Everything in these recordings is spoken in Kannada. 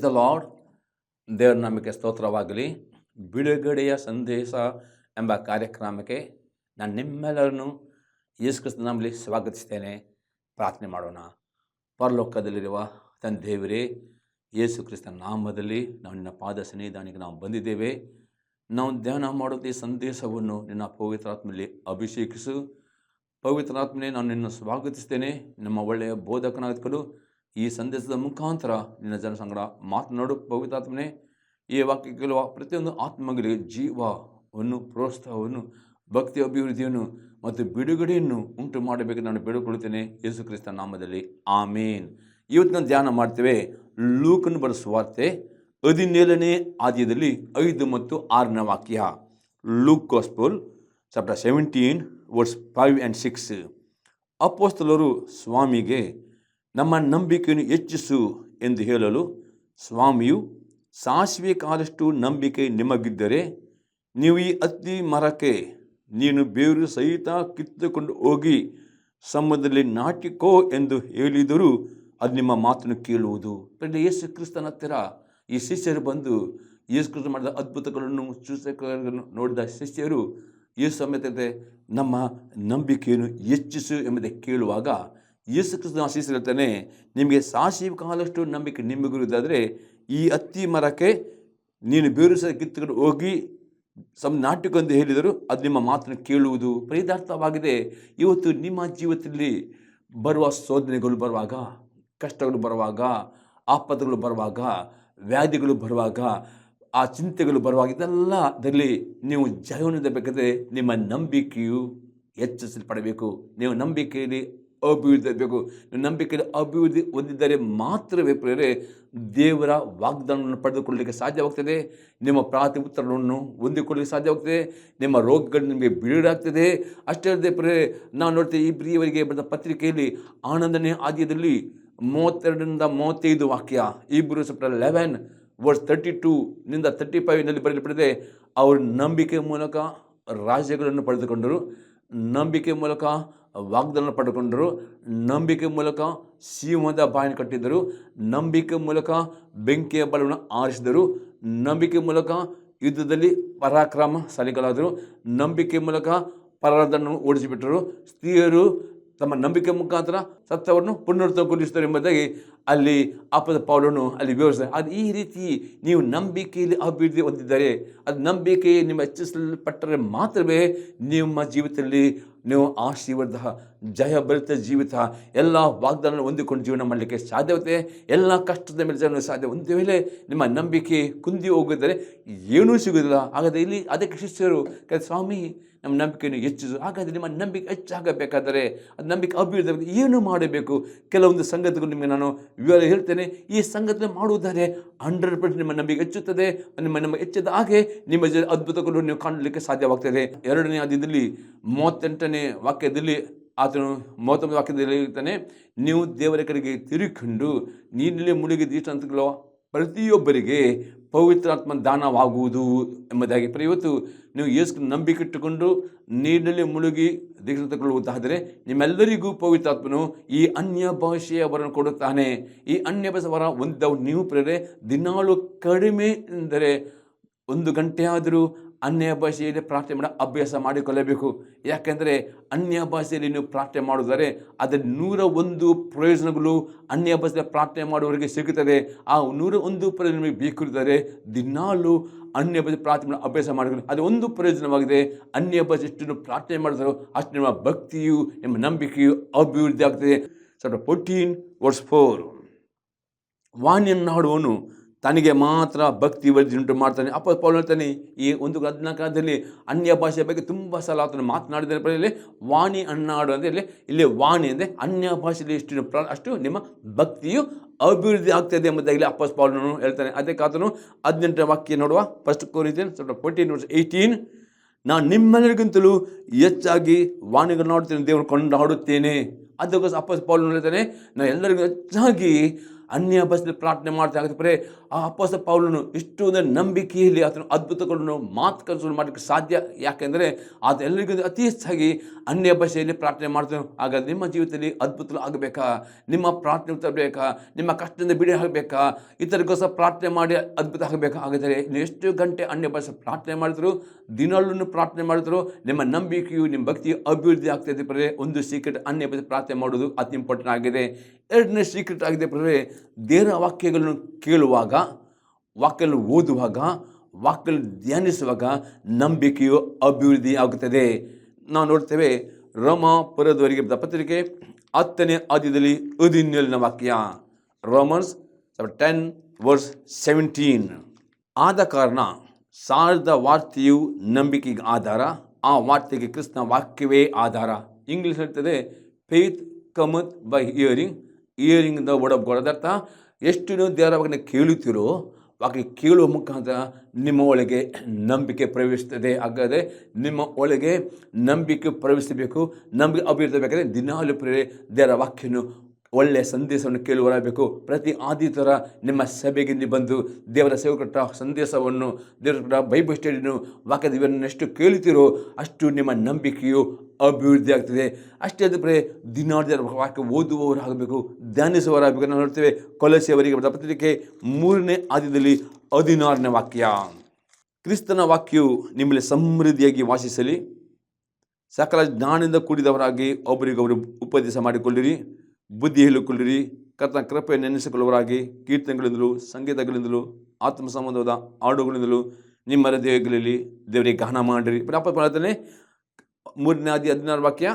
Praise the lord. ದೇವರ ನಾಮಕ್ಕೆ ಸ್ತೋತ್ರವಾಗಲಿ. ಬಿಡುಗಡೆಯ ಸಂದೇಶ ಎಂಬ ಕಾರ್ಯಕ್ರಮಕ್ಕೆ ನಾನು ನಿಮ್ಮೆಲ್ಲರನ್ನು ಯೇಸು ಕ್ರಿಸ್ತನ ನಾಮದಲ್ಲಿ ಸ್ವಾಗತಿಸ್ತೇನೆ. ಪ್ರಾರ್ಥನೆ ಮಾಡೋಣ. ಪರಲೋಕದಲ್ಲಿರುವ ತಂದೆ ದೇವರೇ, ಯೇಸು ಕ್ರಿಸ್ತನ ನಾಮದಲ್ಲಿ ನಾವು ನಿನ್ನ ಪಾದ ಸನ್ನಿಧಾನಕ್ಕೆ ನಾವು ಬಂದಿದ್ದೇವೆ. ನಾವು ಧ್ಯಾನ ಮಾಡುವ ಈ ಸಂದೇಶವನ್ನು ನಿನ್ನ ಪವಿತ್ರಾತ್ಮದಲ್ಲಿ ಅಭಿಷೇಕಿಸು. ಪವಿತ್ರಾತ್ಮನೇ, ನಾನು ನಿನ್ನ ಸ್ವಾಗತಿಸ್ತೇನೆ. ನಮ್ಮ ಒಳ್ಳೆಯ ಬೋಧಕನಾಗಲು ಈ ಸಂದೇಶದ ಮುಖಾಂತರ ನಿನ್ನ ಜನ ಸಂಗಡ ಮಾತನಾಡು. ಪವಿತ್ರಾತ್ಮನೇ, ಈ ವಾಕ್ಯ ಕೇಳುವ ಪ್ರತಿಯೊಂದು ಆತ್ಮಗಳಿಗೆ ಜೀವವನ್ನು, ಪ್ರೋತ್ಸಾಹವನ್ನು, ಭಕ್ತಿ ಅಭಿವೃದ್ಧಿಯನ್ನು ಮತ್ತು ಬಿಡುಗಡೆಯನ್ನು ಉಂಟು ಮಾಡಬೇಕು ನಾನು ಬೇಡಿಕೊಳ್ಳುತ್ತೇನೆ ಯೇಸು ಕ್ರಿಸ್ತನ ನಾಮದಲ್ಲಿ, ಆಮೇನ್. ಇವತ್ತು ನಾನು ಧ್ಯಾನ ಮಾಡ್ತೇವೆ ಲೂಕನ ಬರೆದ ಸುವಾರ್ತೆ 17ನೇ ಅಧ್ಯಾಯದಲ್ಲಿ 5 ಮತ್ತು 6ನೇ ವಾಕ್ಯ. Luke gospel chapter 17 verse 5 and 6. ಅಪೊಸ್ತಲರು ಸ್ವಾಮಿಗೆ ನಮ್ಮ ನಂಬಿಕೆಯನ್ನು ಹೆಚ್ಚಿಸು ಎಂದು ಹೇಳಲು, ಸ್ವಾಮಿಯು, ಸಾಸಿವೆ ಕಾಲಷ್ಟು ನಂಬಿಕೆ ನಿಮಗಿದ್ದರೆ ನೀವು ಈ ಅತ್ತಿ ಮರಕ್ಕೆ ನೀನು ಬೇರು ಸಹಿತ ಕಿತ್ತುಕೊಂಡು ಹೋಗಿ ಸಮುದ್ರದಲ್ಲಿ ನಾಟಿಕೋ ಎಂದು ಹೇಳಿದರೂ ಅದು ನಿಮ್ಮ ಮಾತನ್ನು ಕೇಳುವುದು. ಯೇಸು ಕ್ರಿಸ್ತನ ಹತ್ತಿರ ಈ ಶಿಷ್ಯರು ಬಂದು ಯೇಸು ಕ್ರಿಸ್ತ ಮಾಡಿದ ಅದ್ಭುತಗಳನ್ನು, ಸೂಚಕಗಳನ್ನು ನೋಡಿದ ಶಿಷ್ಯರು ಯೇಸು ಸಮೇತ ನಮ್ಮ ನಂಬಿಕೆಯನ್ನು ಹೆಚ್ಚಿಸು ಎಂಬುದೇ ಕೇಳುವಾಗ ಯೇಸು ಕ್ರಿಸ್ತನ ಶಿಷ್ಯರು ಹೇಳ್ತಾನೆ, ನಿಮಗೆ ಸಾಸಿವೆ ಕಾಲಷ್ಟು ನಂಬಿಕೆ ನಿಮಗಿರುವುದಾದರೆ ಈ ಅತ್ತಿ ಮರಕ್ಕೆ ನೀನು ಬೇರು ಸಹ ಕಿತ್ತುಕೊಂಡು ಹೋಗಿ ನಾಟಿಕೊಂದು ಹೇಳಿದರು ಅದು ನಿಮ್ಮ ಮಾತನ್ನು ಕೇಳುವುದು. ಪರಿದಾರ್ಥವಾಗಿದೆ. ಇವತ್ತು ನಿಮ್ಮ ಜೀವಿತದಲ್ಲಿ ಬರುವ ಶೋಧನೆಗಳು ಬರುವಾಗ, ಕಷ್ಟಗಳು ಬರುವಾಗ, ಆಪತ್ತುಗಳು ಬರುವಾಗ, ವ್ಯಾಧಿಗಳು ಬರುವಾಗ, ಆ ಚಿಂತೆಗಳು ಬರುವಾಗ, ಇದೆಲ್ಲದಲ್ಲಿ ನೀವು ಜಯವನ್ನು ಬೇಕಾದರೆ ನಿಮ್ಮ ನಂಬಿಕೆಯು ಹೆಚ್ಚಿಸಲ್ಪಡಬೇಕು. ನೀವು ನಂಬಿಕೆಯಲ್ಲಿ ಅಭಿವೃದ್ಧಿ ಆಗಬೇಕು. ನೀವು ನಂಬಿಕೆಯಲ್ಲಿ ಅಭಿವೃದ್ಧಿ ಹೊಂದಿದ್ದರೆ ಮಾತ್ರವೇ ಪ್ರಿಯರೇ ದೇವರ ವಾಗ್ದಾನವನ್ನು ಪಡೆದುಕೊಳ್ಳಲಿಕ್ಕೆ ಸಾಧ್ಯವಾಗ್ತದೆ. ನಿಮ್ಮ ಪ್ರಾರ್ಥನೆ ಉತ್ತರವನ್ನು ಹೊಂದಿಕೊಳ್ಳಲಿಕ್ಕೆ ಸಾಧ್ಯವಾಗ್ತದೆ. ನಿಮ್ಮ ರೋಗಗಳು ನಿಮಗೆ ಬಿಡುಗಡೆ. ಅಷ್ಟೇ ಅಲ್ಲದೆ ಪ್ರಿಯರೇ, ನಾವು ನೋಡ್ತೇವೆ ಈ ಪ್ರಿಯವರಿಗೆ ಬರೆದ ಪತ್ರಿಕೆಯಲ್ಲಿ ಆನಂದನೇ ಆದ್ಯದಲ್ಲಿ 32 35 ವಾಕ್ಯ, Hebrews chapter 11 verse 32 ನಿಂದ 35 ಬರೆಯಲ್ಪಟ್ಟಿದೆ. ಅವರು ನಂಬಿಕೆ ಮೂಲಕ ರಾಜ್ಯಗಳನ್ನು ಪಡೆದುಕೊಂಡರು, ನಂಬಿಕೆ ಮೂಲಕ ವಾಗ್ದಾನ ಪಡೆದುಕೊಂಡರು, ನಂಬಿಕೆ ಮೂಲಕ ಸಿಂಹದ ಬಾಯನ್ನು ಕಟ್ಟಿದ್ದರು, ನಂಬಿಕೆ ಮೂಲಕ ಬೆಂಕಿಯ ಬಲವನ್ನು ಆರಿಸಿದರು, ನಂಬಿಕೆ ಮೂಲಕ ಯುದ್ಧದಲ್ಲಿ ಪರಾಕ್ರಮಶಾಲಿಗಳಾದರು, ನಂಬಿಕೆ ಮೂಲಕ ಪರಾಧನವನ್ನು ಓಡಿಸಿಬಿಟ್ಟರು. ಸ್ತ್ರೀಯರು ತಮ್ಮ ನಂಬಿಕೆ ಮುಖಾಂತರ ಸತ್ತವನ್ನು ಪುನರುತ್ಥಾನಗೊಳಿಸಿದರು ಎಂಬುದಾಗಿ ಅಲ್ಲಿ ಅಪೊಸ್ತಲ ಪೌಲನು ಅಲ್ಲಿ ವಿವರಿಸ್ತಾರೆ. ಅದು ಈ ರೀತಿ ನೀವು ನಂಬಿಕೆಯಲ್ಲಿ ಅಭಿವೃದ್ಧಿ ಹೊಂದಿದ್ದಾರೆ, ಅದು ನಂಬಿಕೆ ನಿಮ್ಮ ಹೆಚ್ಚಿಸಲ್ಪಟ್ಟರೆ ಮಾತ್ರವೇ ನಿಮ್ಮ ಜೀವಿತದಲ್ಲಿ ನೀವು ಆಶೀರ್ವಾದ, ಜಯಭರಿತ ಜೀವಿತ, ಎಲ್ಲ ವಾಗ್ದಾನ ಹೊಂದಿಕೊಂಡು ಜೀವನ ಮಾಡಲಿಕ್ಕೆ ಸಾಧ್ಯವಾಗುತ್ತೆ. ಎಲ್ಲ ಕಷ್ಟದ ಮೇಲೆ ಜೀವನ ಸಾಧ್ಯ. ಒಂದು ವೇಳೆ ನಿಮ್ಮ ನಂಬಿಕೆ ಕುಂದಿ ಹೋಗಿದ್ದರೆ ಏನೂ ಸಿಗೋದಿಲ್ಲ. ಹಾಗಾದರೆ ಇಲ್ಲಿ ಅದಕ್ಕೆ ಶಿಷ್ಯರು ಸ್ವಾಮಿ ನಮ್ಮ ನಂಬಿಕೆಯನ್ನು ಹೆಚ್ಚಿಸು. ಹಾಗಾದರೆ ನಿಮ್ಮ ನಂಬಿಕೆ ಹೆಚ್ಚಾಗಬೇಕಾದರೆ, ಅದು ನಂಬಿಕೆ ಅಭಿವೃದ್ಧಿ ಏನು ಮಾಡಬೇಕು? ಕೆಲವೊಂದು ಸಂಗತಿಗಳು ನಿಮಗೆ ನಾನು ವಿವರ ಹೇಳ್ತೇನೆ. ಈ ಸಂಗತಿ ಮಾಡುವುದಾದರೆ 100% ನಿಮ್ಮ ನಂಬಿಕೆ ಹೆಚ್ಚುತ್ತದೆ. ನಿಮ್ಮ ಹೆಚ್ಚಿದ ಹಾಗೆ ನಿಮ್ಮ ಅದ್ಭುತಗಳು ನೀವು ಕಾಣಲಿಕ್ಕೆ ಸಾಧ್ಯವಾಗ್ತದೆ. 2ನೇ ಅಧ್ಯಾಯದಲ್ಲಿ 38ನೇ ವಾಕ್ಯದಲ್ಲಿ ಆತನು 39ನೇ ವಾಕ್ಯದಲ್ಲಿ ಹೇಳ್ತಾನೆ, ನೀವು ದೇವರ ಕಡೆಗೆ ತಿರುಗಿಕೊಂಡು ನೀರಿನಲ್ಲಿ ಮುಳುಗಿ ದೀಕ್ಷಾಂತಗಳು ಪ್ರತಿಯೊಬ್ಬರಿಗೆ ಪವಿತ್ರಾತ್ಮ ದಾನವಾಗುವುದು ಎಂಬುದಾಗಿ. ಇವತ್ತು ನೀವು ಯೇಸು ನಂಬಿಕೆ ಇಟ್ಟುಕೊಂಡು ನೀರಿನಲ್ಲಿ ಮುಳುಗಿ ದೀಕ್ಷೆ ತಗೊಳ್ಳುವುದಾದರೆ ನಿಮ್ಮೆಲ್ಲರಿಗೂ ಪವಿತ್ರಾತ್ಮನು ಈ ಅನ್ಯ ಭಾಷೆಯ ವರನ್ನು ಕೊಡುತ್ತಾನೆ. ಈ ಅನ್ಯ ಭಾಷೆ ವರ ಹೊಂದಿದವು ನೀವು ಪ್ರೇರೆ ದಿನಾಳು ಕಡಿಮೆ ಎಂದರೆ 1 ಗಂಟೆ ಆದರೂ ಅನ್ಯ ಭಾಷೆಯಲ್ಲಿ ಪ್ರಾರ್ಥನೆ ಮಾಡೋ ಅಭ್ಯಾಸ ಮಾಡಿಕೊಳ್ಳಬೇಕು. ಯಾಕೆಂದರೆ ಅನ್ಯ ಭಾಷೆಯಲ್ಲಿ ನೀವು ಪ್ರಾರ್ಥನೆ ಮಾಡುವುದಾದರೆ ಅದರ 101 ಪ್ರಯೋಜನಗಳು ಅನ್ಯ ಭಾಷೆಯಲ್ಲಿ ಪ್ರಾರ್ಥನೆ ಮಾಡುವವರಿಗೆ ಸಿಗುತ್ತದೆ. ಆ 101 ಪ್ರಯೋಜನ ನಿಮಗೆ ಬೇಕಿರುತ್ತಾರೆ. ದಿನಾಲು ಅನ್ಯ ಭಾಷೆ ಪ್ರಾರ್ಥನೆ ಅಭ್ಯಾಸ ಮಾಡಿಕೊಳ್ಳಿ. ಅದು ಒಂದು ಪ್ರಯೋಜನವಾಗಿದೆ. ಅನ್ಯ ಭಾಷೆ ಎಷ್ಟು ಪ್ರಾರ್ಥನೆ ಮಾಡಿದ್ರು ಅಷ್ಟು ನಿಮ್ಮ ಭಕ್ತಿಯು, ನಿಮ್ಮ ನಂಬಿಕೆಯು ಅಭಿವೃದ್ಧಿ ಆಗ್ತದೆ. Chapter 14 verse 4. ವಾಣಿಯನ್ನಾಡುವನು ತನಗೆ ಮಾತ್ರ ಭಕ್ತಿ ವೃದ್ಧಿ ಉಂಟು ಮಾಡ್ತಾನೆ. ಅಪೊಸ್ತಲ ಪೌಲನು ಹೇಳ್ತಾನೆ, ಈ 1:14 ಅನ್ಯ ಭಾಷೆಯ ಬಗ್ಗೆ ತುಂಬ ಸಲ ಆತನು ಮಾತನಾಡಿದರೆ ವಾಣಿ ಅನ್ನಾಡು ಅಂದರೆ ಇಲ್ಲಿ ವಾಣಿ ಅಂದರೆ ಅನ್ಯ ಭಾಷೆಯಲ್ಲಿ ಅಷ್ಟು ನಿಮ್ಮ ಭಕ್ತಿಯು ಅಭಿವೃದ್ಧಿ ಆಗ್ತದೆ ಎಂಬುದಾಗಿ ಅಪೊಸ್ತಲ ಪೌಲನು ಹೇಳ್ತಾನೆ. ಅದಕ್ಕೆ ಆತನು 18ನೇ ವಾಕ್ಯ ನೋಡುವ. 1 Corinthians chapter 14 verse 18. ನಾನು ನಿಮ್ಮೆಲ್ಲರಿಗಿಂತಲೂ ಹೆಚ್ಚಾಗಿ ವಾಣಿಗಳನ್ನಾಡುತ್ತೇನೆ, ದೇವರು ಕೊಂಡಾಡುತ್ತೇನೆ. ಅದಕ್ಕೋಸ್ಕರ ಅಪೊಸ್ತಲ ಪೌಲನು ಹೇಳ್ತಾನೆ, ನಾನು ಎಲ್ಲರಿಗೂ ಹೆಚ್ಚಾಗಿ ಅನ್ಯ ಭಾಷೆಯಲ್ಲಿ ಪ್ರಾರ್ಥನೆ ಮಾಡ್ತಾ ಆಗುತ್ತೆ ಪ್ರೇರೆ. ಆ ಅಪೊಸ್ತಲ ಪೌಲನು ಇಷ್ಟು ನಂಬಿಕೆಯಲ್ಲಿ ಆತನು ಅದ್ಭುತಗಳನ್ನು ಮಾತುಕತೆ ಮಾಡಲಿಕ್ಕೆ ಸಾಧ್ಯ. ಯಾಕೆಂದರೆ ಆತ ಎಲ್ಲರಿಗೂ ಅತಿ ಹೆಚ್ಚಾಗಿ ಅನ್ಯ ಭಾಷೆಯಲ್ಲಿ ಪ್ರಾರ್ಥನೆ ಮಾಡ್ತಾನೆ. ಆಗ ನಿಮ್ಮ ಜೀವಿತದಲ್ಲಿ ಅದ್ಭುತ ಆಗಬೇಕಾ, ನಿಮ್ಮ ಪ್ರಾರ್ಥನೆ ಉತ್ತರ ಬೇಕಾ, ನಿಮ್ಮ ಕಷ್ಟದಿಂದ ಬಿಡಿ ಆಗಬೇಕಾ, ಇತರಿಗೋಸ್ಕರ ಪ್ರಾರ್ಥನೆ ಮಾಡಿ ಅದ್ಭುತ ಆಗಬೇಕಾ. ಹಾಗಾದರೆ ನೀವು ಎಷ್ಟು ಗಂಟೆ ಅನ್ಯ ಭಾಷೆ ಪ್ರಾರ್ಥನೆ ಮಾಡಿದ್ರು, ದಿನಾಲೂ ಪ್ರಾರ್ಥನೆ ಮಾಡಿದ್ರು, ನಿಮ್ಮ ನಂಬಿಕೆಯು ನಿಮ್ಮ ಭಕ್ತಿಯು ಅಭಿವೃದ್ಧಿ ಆಗ್ತಾಯಿದೆ ಪ್ರೇರೆ. ಒಂದು ಸೀಕ್ರೆಟ್ ಅನ್ಯ ಭಾಷೆ ಪ್ರಾರ್ಥನೆ ಮಾಡೋದು ಅತಿ ಇಂಪಾರ್ಟೆಂಟ್ ಆಗಿದೆ. ಎರಡನೇ ಸೀಕ್ರೆಟ್ ಆಗಿದೆ ಪ್ರೇರೆ, ದೇವರ ವಾಕ್ಯಗಳನ್ನು ಕೇಳುವಾಗ, ವಾಕ್ಯಗಳನ್ನು ಓದುವಾಗ, ವಾಕ್ಯಗಳನ್ನು ಧ್ಯಾನಿಸುವಾಗ ನಂಬಿಕೆಯು ಅಭಿವೃದ್ಧಿ ಆಗುತ್ತದೆ. ನಾವು ನೋಡ್ತೇವೆ ರೋಮಾಪುರದವರಿಗೆ ಪತ್ರಿಕೆ 10ನೇ ಅಧ್ಯಾಯದಲ್ಲಿ 17ನೇ ವಾಕ್ಯ, ರೋಮನ್ಸ್ 10:17. ಆದ ಕಾರಣ ಸಾರದ ವಾರ್ತೆಯು ನಂಬಿಕೆಗೆ ಆಧಾರ, ಆ ವಾರ್ತೆಗೆ ಕ್ರಿಸ್ತನ ವಾಕ್ಯವೇ ಆಧಾರ. ಇಂಗ್ಲೀಷ್ ಹೇಳ್ತದೆ faith cometh by hearing, hearing the word of God. ಅದರ್ಥ ಎಷ್ಟು ನೀವು ದೇವರ ವಾಕ್ಯನ ಕೇಳುತ್ತೀರೋ, ವಾಕ್ಯ ಕೇಳುವ ಮುಖಾಂತರ ನಿಮ್ಮ ಒಳಗೆ ನಂಬಿಕೆ ಪ್ರವೇಶಿಸ್ತದೆ. ಹಾಗಾದರೆ ನಿಮ್ಮ ಒಳಗೆ ನಂಬಿಕೆ ಪ್ರವೇಶಿಸಬೇಕು, ನಂಬಿಕೆ ಅಭಿವೃದ್ಧಿ ಬೇಕಾದರೆ ದಿನಾಲು ಪ್ರೇರೆ ದೇವರ ವಾಕ್ಯನು ಒಳ್ಳೆಯ ಸಂದೇಶವನ್ನು ಕೇಳುವರಾಗಬೇಕು. ಪ್ರತಿ ಆದಿತ್ಯರ ನಿಮ್ಮ ಸಭೆಗೆ ನೀವು ಬಂದು ದೇವರ ಸೇವಕರ ಸಂದೇಶವನ್ನು, ದೇವರ ಬೈಬಲ್ ಸ್ಟಡಿಯನ್ನು, ವಾಕ್ಯದ ಇವರನ್ನು ಎಷ್ಟು ಕೇಳುತ್ತೀರೋ ಅಷ್ಟು ನಿಮ್ಮ ನಂಬಿಕೆಯು ಅಭಿವೃದ್ಧಿ ಆಗ್ತದೆ. ಅಷ್ಟೇ ಆದರೆ ದಿನಾಲು ವಾಕ್ಯ ಓದುವವರಾಗಬೇಕು, ಧ್ಯಾನಿಸುವವರಾಗಬೇಕು. ನಾವು ನೋಡ್ತೇವೆ ಕೊಲೊಸ್ಸೆಯವರಿಗೆ ಬರೆದ ಪತ್ರಿಕೆ 3ನೇ ಅಧ್ಯಾಯದಲ್ಲಿ 16ನೇ ವಾಕ್ಯ, ಕ್ರಿಸ್ತನ ವಾಕ್ಯವು ನಿಮ್ಮಲ್ಲಿ ಸಮೃದ್ಧಿಯಾಗಿ ವಾಸಿಸಲಿ, ಸಕಲ ಜ್ಞಾನದಿಂದ ಕೂಡಿದವರಾಗಿ ಒಬ್ಬರಿಗೊಬ್ಬರು ಉಪದೇಶ ಮಾಡಿಕೊಳ್ಳಿರಿ, ಬುದ್ಧಿ ಹೇಳಿಕೊಳ್ಳಿರಿ, ಕರ್ತನ ಕೃಪೆಯನ್ನು ನೆನೆಸಿಕೊಳ್ಳುವವರಾಗಿ ಕೀರ್ತನೆಗಳಿಂದಲೂ ಸಂಗೀತಗಳಿಂದಲೂ ಆತ್ಮ ಸಂಬಂಧವಾದ ಹಾಡುಗಳಿಂದಲೂ ನಿಮ್ಮ ಹೃದಯಗಳಲ್ಲಿ ದೇವರಿಗೆ ಗಾನ ಮಾಡಿರಿ. ಹೇಳ್ತಾನೆ 3ನೇ ಅಧ್ಯಾಯ 16 ವಾಕ್ಯ,